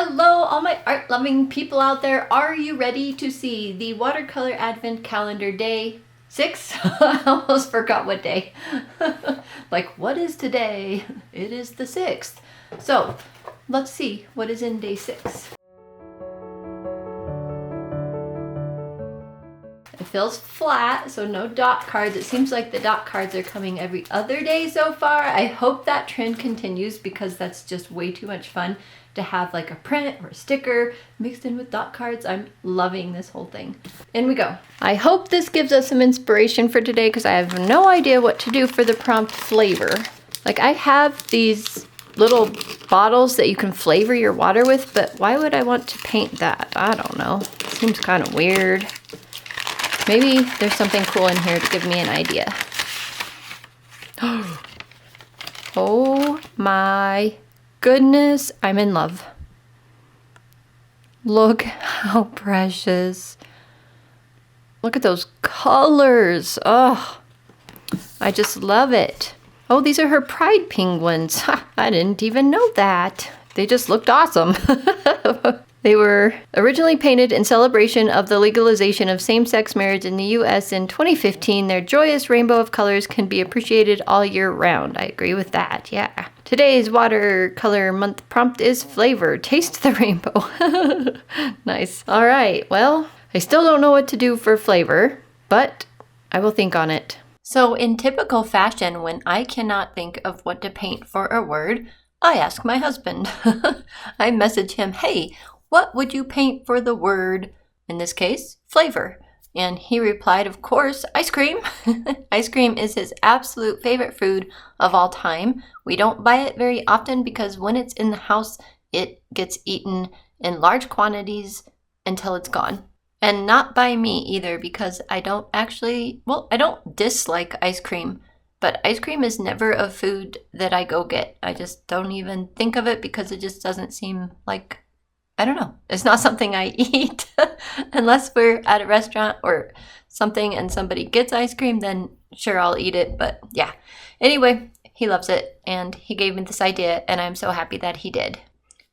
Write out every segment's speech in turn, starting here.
Hello, all my art-loving people out there. Are you ready to see the Watercolor Advent Calendar Day 6? I almost forgot what day. Like, what is today? It is the 6th. So, let's see what is in day 6. It feels flat, so no dot cards. It seems like the dot cards are coming every other day so far. I hope that trend continues because that's just way too much fun to have like a print or a sticker mixed in with dot cards. I'm loving this whole thing. In we go. I hope this gives us some inspiration for today because I have no idea what to do for the prompt flavor. Like, I have these little bottles that you can flavor your water with, but why would I want to paint that? I don't know. Seems kind of weird. Maybe there's something cool in here to give me an idea. Oh my goodness, I'm in love. Look how precious. Look at those colors. Oh, I just love it. Oh, these are her pride penguins. I didn't even know that. They just looked awesome. They were originally painted in celebration of the legalization of same-sex marriage in the U.S. in 2015. Their joyous rainbow of colors can be appreciated all year round. I agree with that, yeah. Today's watercolor month prompt is flavor. Taste the rainbow. Nice. All right, well, I still don't know what to do for flavor, but I will think on it. So in typical fashion, when I cannot think of what to paint for a word, I ask my husband. I message him, hey, what would you paint for the word, in this case, flavor? And he replied, of course, ice cream. Ice cream is his absolute favorite food of all time. We don't buy it very often because when it's in the house, it gets eaten in large quantities until it's gone. And not by me either because I don't dislike ice cream. But ice cream is never a food that I go get. I just don't even think of it because it just doesn't seem like, I don't know. It's not something I eat. Unless we're at a restaurant or something and somebody gets ice cream, then sure, I'll eat it. But yeah. Anyway, he loves it and he gave me this idea and I'm so happy that he did.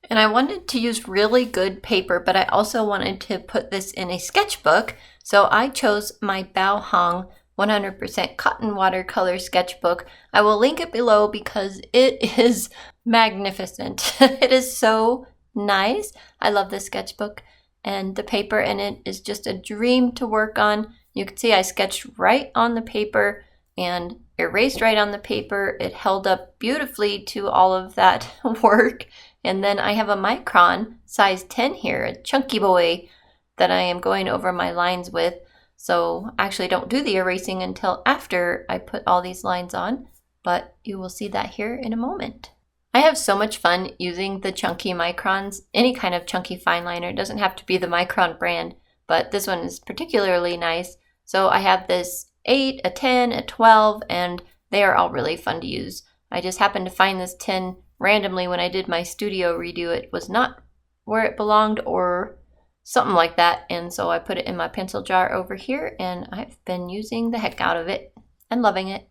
And I wanted to use really good paper, but I also wanted to put this in a sketchbook. So I chose my Bao Hong 100% cotton watercolor sketchbook. I will link it below because it is magnificent. It is so nice. I love this sketchbook and the paper in it is just a dream to work on. You can see I sketched right on the paper and erased right on the paper. It held up beautifully to all of that work. And then I have a micron size 10 here, a chunky boy that I am going over my lines with. So I actually don't do the erasing until after I put all these lines on, but you will see that here in a moment. I have so much fun using the chunky microns, any kind of chunky fine liner. It doesn't have to be the Micron brand, but this one is particularly nice. So I have this 8, a 10, a 12, and they are all really fun to use. I just happened to find this 10 randomly when I did my studio redo. It was not where it belonged or something like that, and so I put it in my pencil jar over here, and I've been using the heck out of it and loving it.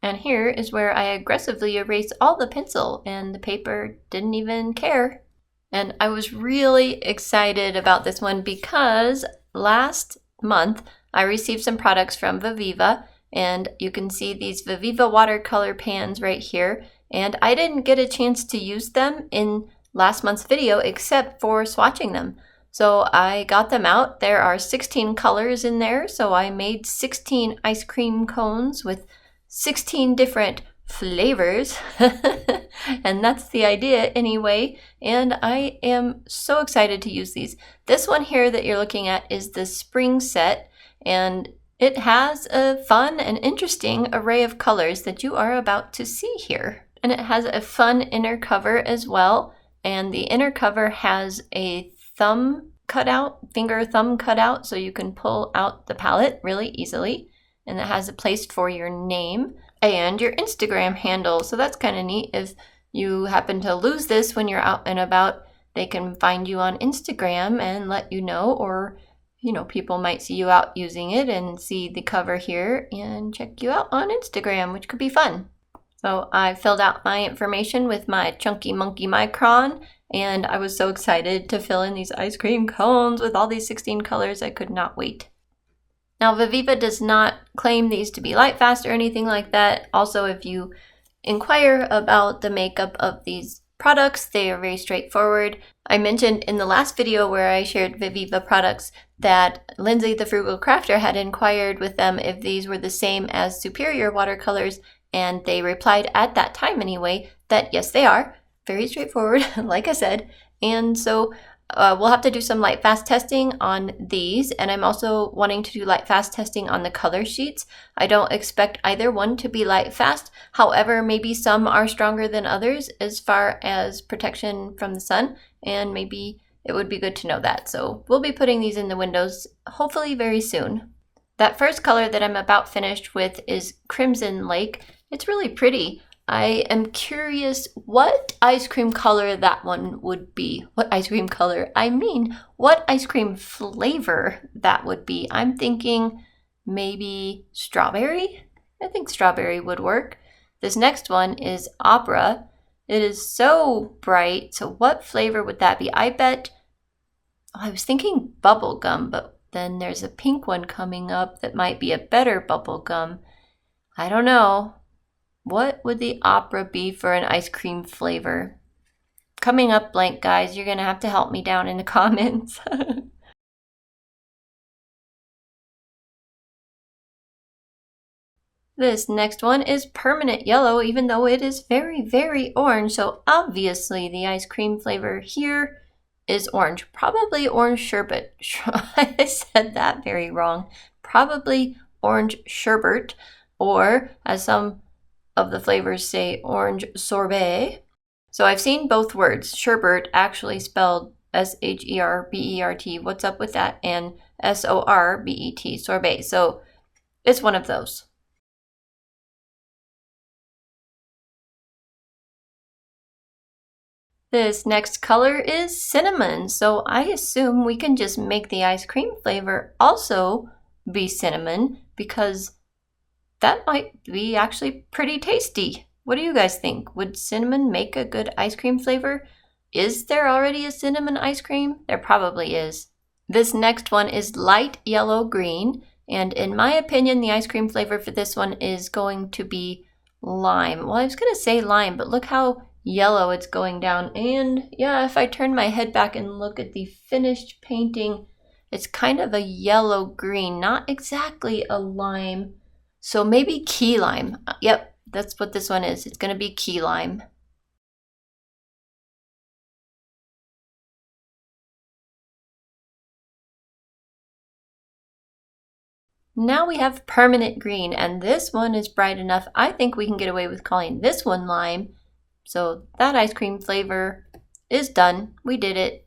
And here is where I aggressively erased all the pencil, and the paper didn't even care. And I was really excited about this one because last month I received some products from Viviva, and you can see these Viviva watercolor pans right here, and I didn't get a chance to use them in last month's video except for swatching them. So I got them out. There are 16 colors in there. So I made 16 ice cream cones with 16 different flavors. And that's the idea anyway. And I am so excited to use these. This one here that you're looking at is the spring set. And it has a fun and interesting array of colors that you are about to see here. And it has a fun inner cover as well. And the inner cover has a finger thumb cutout, so you can pull out the palette really easily. And it has a place for your name and your Instagram handle. So that's kind of neat. If you happen to lose this when you're out and about, they can find you on Instagram and let you know, or people might see you out using it and see the cover here and check you out on Instagram, which could be fun. So I filled out my information with my Chunky Monkey Micron, and I was so excited to fill in these ice cream cones with all these 16 colors. I could not wait. Now, Viviva does not claim these to be light fast or anything like that. Also, if you inquire about the makeup of these products, they are very straightforward. I mentioned in the last video where I shared Viviva products that Lindsay the Frugal Crafter had inquired with them if these were the same as Superior watercolors, and they replied at that time anyway that yes, they are. Very straightforward, like I said. And so we'll have to do some light fast testing on these, and I'm also wanting to do light fast testing on the color sheets. I don't expect either one to be light fast. However, maybe some are stronger than others as far as protection from the sun, and maybe it would be good to know that. So we'll be putting these in the windows hopefully very soon. That first color that I'm about finished with is Crimson Lake. It's really pretty. I am curious what ice cream color that one would be. What ice cream color? I mean, what ice cream flavor that would be. I'm thinking maybe strawberry. I think strawberry would work. This next one is Opera. It is so bright. So what flavor would that be? I bet, I was thinking bubble gum, but then there's a pink one coming up that might be a better bubble gum. I don't know. What would the Opera be for an ice cream flavor? Coming up blank, guys. You're going to have to help me down in the comments. This next one is Permanent Yellow, even though it is very, very orange. So obviously the ice cream flavor here is orange. Probably orange sherbet. I said that very wrong. Probably orange sherbet, or as some of the flavors say, orange sorbet. So I've seen both words. Sherbet actually spelled S-H-E-R-B-E-R-T. What's up with that? And S-O-R-B-E-T, sorbet. So it's one of those. This next color is cinnamon. So I assume we can just make the ice cream flavor also be cinnamon, because that might be actually pretty tasty. What do you guys think? Would cinnamon make a good ice cream flavor? Is there already a cinnamon ice cream? There probably is. This next one is light yellow green, and in my opinion, the ice cream flavor for this one is going to be lime. Well, I was gonna say lime, but look how yellow it's going down. And yeah, if I turn my head back and look at the finished painting, it's kind of a yellow green, not exactly a lime. So maybe key lime. Yep, that's what this one is. It's going to be key lime. Now we have Permanent Green, and this one is bright enough. I think we can get away with calling this one lime. So that ice cream flavor is done. We did it.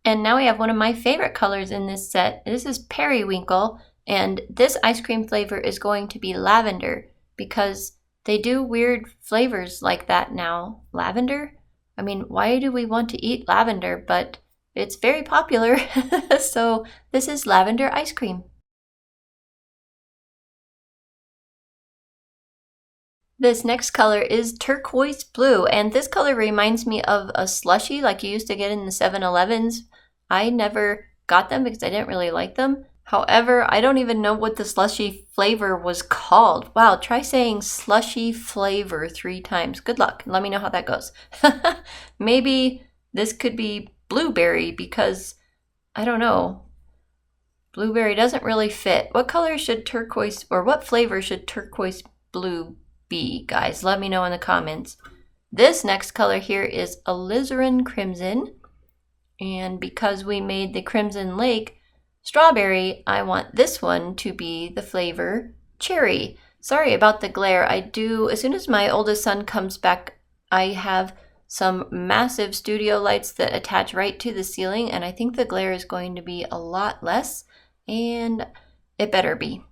And now we have one of my favorite colors in this set. This is Periwinkle, and this ice cream flavor is going to be lavender, because they do weird flavors like that now. Lavender? I mean, why do we want to eat lavender? But it's very popular. So this is lavender ice cream. This next color is turquoise blue, and this color reminds me of a slushie like you used to get in the 7-Elevens. I never got them because I didn't really like them. However, I don't even know what the slushie flavor was called. Wow, try saying slushie flavor 3 times. Good luck. Let me know how that goes. Maybe this could be blueberry, because I don't know. Blueberry doesn't really fit. What color should turquoise, or what flavor should turquoise blue be, guys? Let me know in the comments. This next color here is alizarin crimson, and because we made the Crimson Lake strawberry, I want this one to be the flavor cherry. Sorry about the glare. As soon as my oldest son comes back, I have some massive studio lights that attach right to the ceiling, and I think the glare is going to be a lot less, and it better be.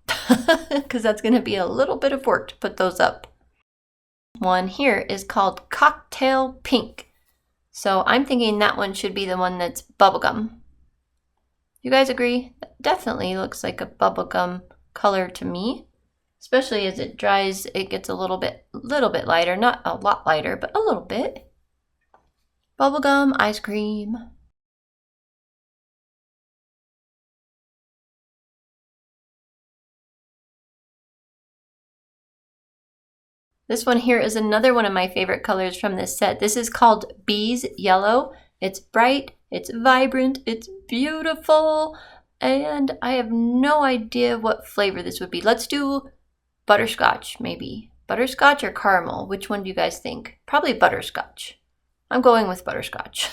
because that's going to be a little bit of work to put those up. One here is called Cocktail Pink. So I'm thinking that one should be the one that's bubblegum. You guys agree? That definitely looks like a bubblegum color to me. Especially as it dries, it gets a little bit lighter. Not a lot lighter, but a little bit. Bubblegum ice cream. This one here is another one of my favorite colors from this set. This is called Bees Yellow. It's bright, it's vibrant, it's beautiful, and I have no idea what flavor this would be. Let's do butterscotch, maybe. Butterscotch or caramel? Which one do you guys think? Probably butterscotch. I'm going with butterscotch.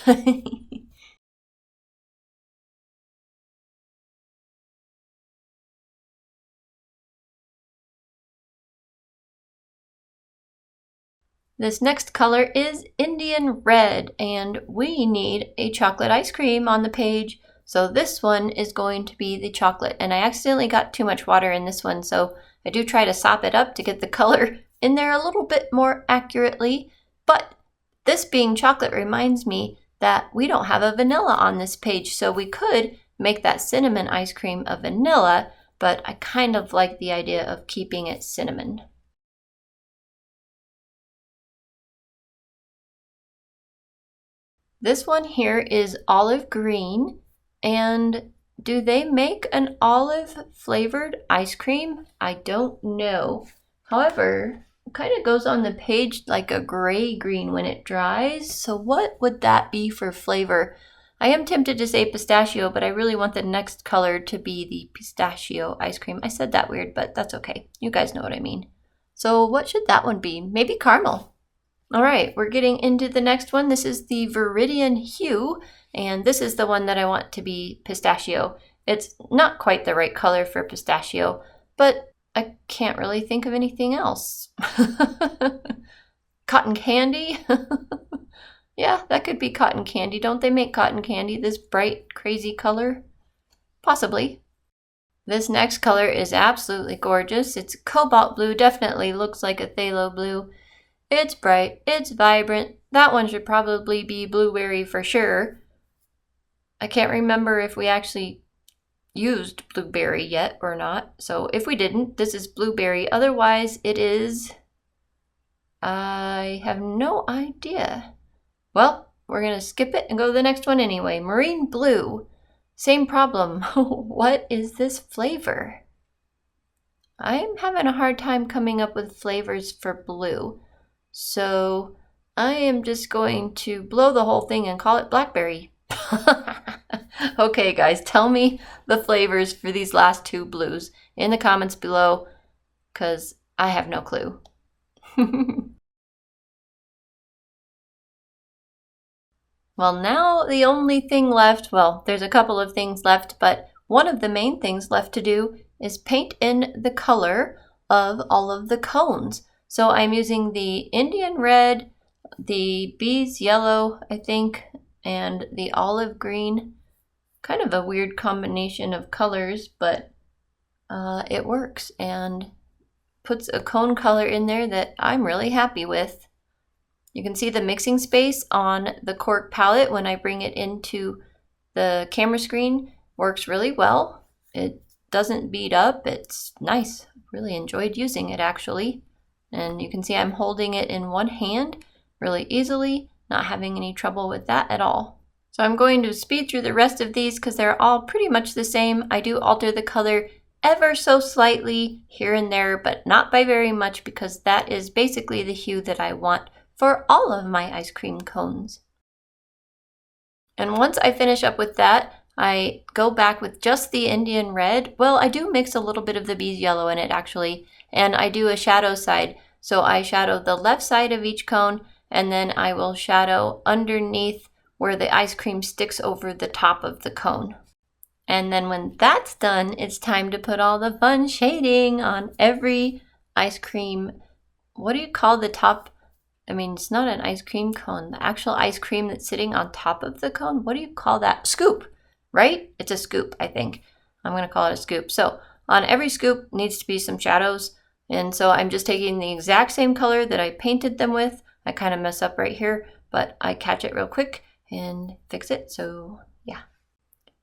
This next color is Indian Red, and we need a chocolate ice cream on the page. So this one is going to be the chocolate, and I accidentally got too much water in this one, so I do try to sop it up to get the color in there a little bit more accurately. But this being chocolate reminds me that we don't have a vanilla on this page, so we could make that cinnamon ice cream a vanilla, but I kind of like the idea of keeping it cinnamon. This one here is olive green, and do they make an olive flavored ice cream? I don't know. However, it kind of goes on the page like a gray green when it dries. So what would that be for flavor? I am tempted to say pistachio, but I really want the next color to be the pistachio ice cream. I said that weird, but that's okay. You guys know what I mean. So what should that one be? Maybe caramel. All right, we're getting into the next one. This is the Viridian Hue, and this is the one that I want to be pistachio. It's not quite the right color for pistachio, but I can't really think of anything else. Cotton candy? Yeah, that could be cotton candy. Don't they make cotton candy this bright, crazy color? Possibly. This next color is absolutely gorgeous. It's cobalt blue, definitely looks like a phthalo blue. It's bright, it's vibrant. That one should probably be blueberry for sure. I can't remember if we actually used blueberry yet or not. So if we didn't, this is blueberry. Otherwise, it is... I have no idea. Well, we're going to skip it and go to the next one anyway. Marine blue. Same problem. What is this flavor? I'm having a hard time coming up with flavors for blue. So I am just going to blow the whole thing and call it blackberry. Okay, guys, tell me the flavors for these last two blues in the comments below, because I have no clue. Well, now the only thing left, well, there's a couple of things left, but one of the main things left to do is paint in the color of all of the cones. So I'm using the Indian Red, the Bees Yellow, I think, and the olive green. Kind of a weird combination of colors, but it works and puts a cone color in there that I'm really happy with. You can see the mixing space on the cork palette when I bring it into the camera screen. Works really well. It doesn't bead up. It's nice. Really enjoyed using it actually. And you can see I'm holding it in one hand really easily, not having any trouble with that at all. So I'm going to speed through the rest of these because they're all pretty much the same. I do alter the color ever so slightly here and there, but not by very much because that is basically the hue that I want for all of my ice cream cones. And once I finish up with that, I go back with just the Indian Red. Well, I do mix a little bit of the Bees Yellow in it actually, and I do a shadow side. So I shadow the left side of each cone, and then I will shadow underneath where the ice cream sticks over the top of the cone. And then when that's done, it's time to put all the fun shading on every ice cream. What do you call the top? I mean, it's not an ice cream cone. The actual ice cream that's sitting on top of the cone, what do you call that? Scoop, right? It's a scoop, I think. I'm going to call it a scoop. So on every scoop needs to be some shadows. And so I'm just taking the exact same color that I painted them with. I kind of mess up right here, but I catch it real quick and fix it. So yeah.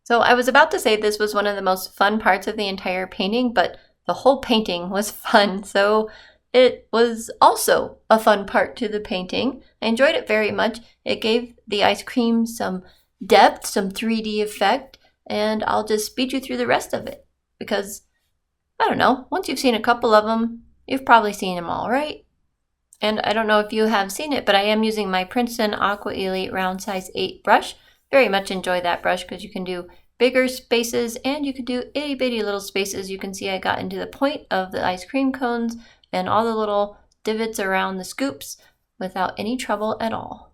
So I was about to say this was one of the most fun parts of the entire painting, but the whole painting was fun. So it was also a fun part to the painting. I enjoyed it very much. It gave the ice cream some depth, some 3D effect, and I'll just speed you through the rest of it because, I don't know, once you've seen a couple of them, you've probably seen them all, right? And I don't know if you have seen it, but I am using my Princeton Aqua Elite Round Size 8 brush. Very much enjoy that brush because you can do bigger spaces and you can do itty bitty little spaces. You can see I got into the point of the ice cream cones and all the little divots around the scoops without any trouble at all.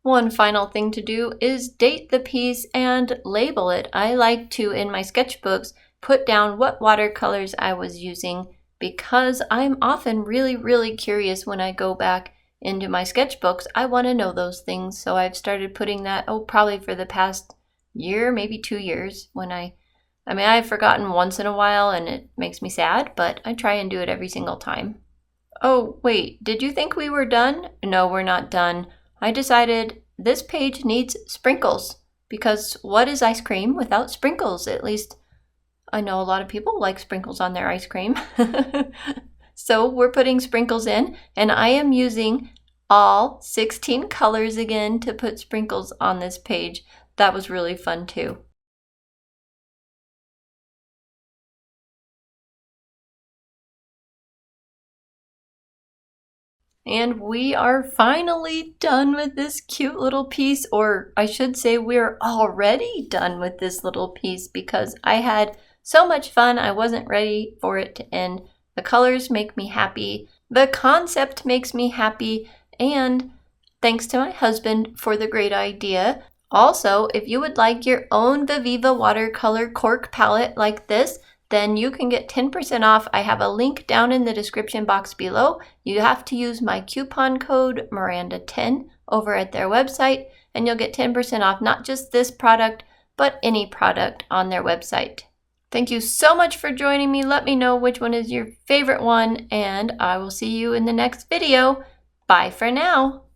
One final thing to do is date the piece and label it. I like to, in my sketchbooks, put down what watercolors I was using because I'm often really curious when I go back into my sketchbooks. I want to know those things, so I've started putting that, probably for the past year, maybe 2 years, when I've forgotten once in a while and it makes me sad, but I try and do it every single time. Oh, wait, did you think we were done? No, we're not done. I decided this page needs sprinkles because what is ice cream without sprinkles? At least I know a lot of people like sprinkles on their ice cream. So we're putting sprinkles in, and I am using all 16 colors again to put sprinkles on this page. That was really fun too. And we are finally done with this cute little piece, or I should say we're already done with this little piece because I had so much fun. I wasn't ready for it to end. The colors make me happy. The concept makes me happy. And thanks to my husband for the great idea. Also, if you would like your own Viviva watercolor cork palette like this, then you can get 10% off. I have a link down in the description box below. You have to use my coupon code Miranda10 over at their website, and you'll get 10% off not just this product, but any product on their website. Thank you so much for joining me. Let me know which one is your favorite one, and I will see you in the next video. Bye for now.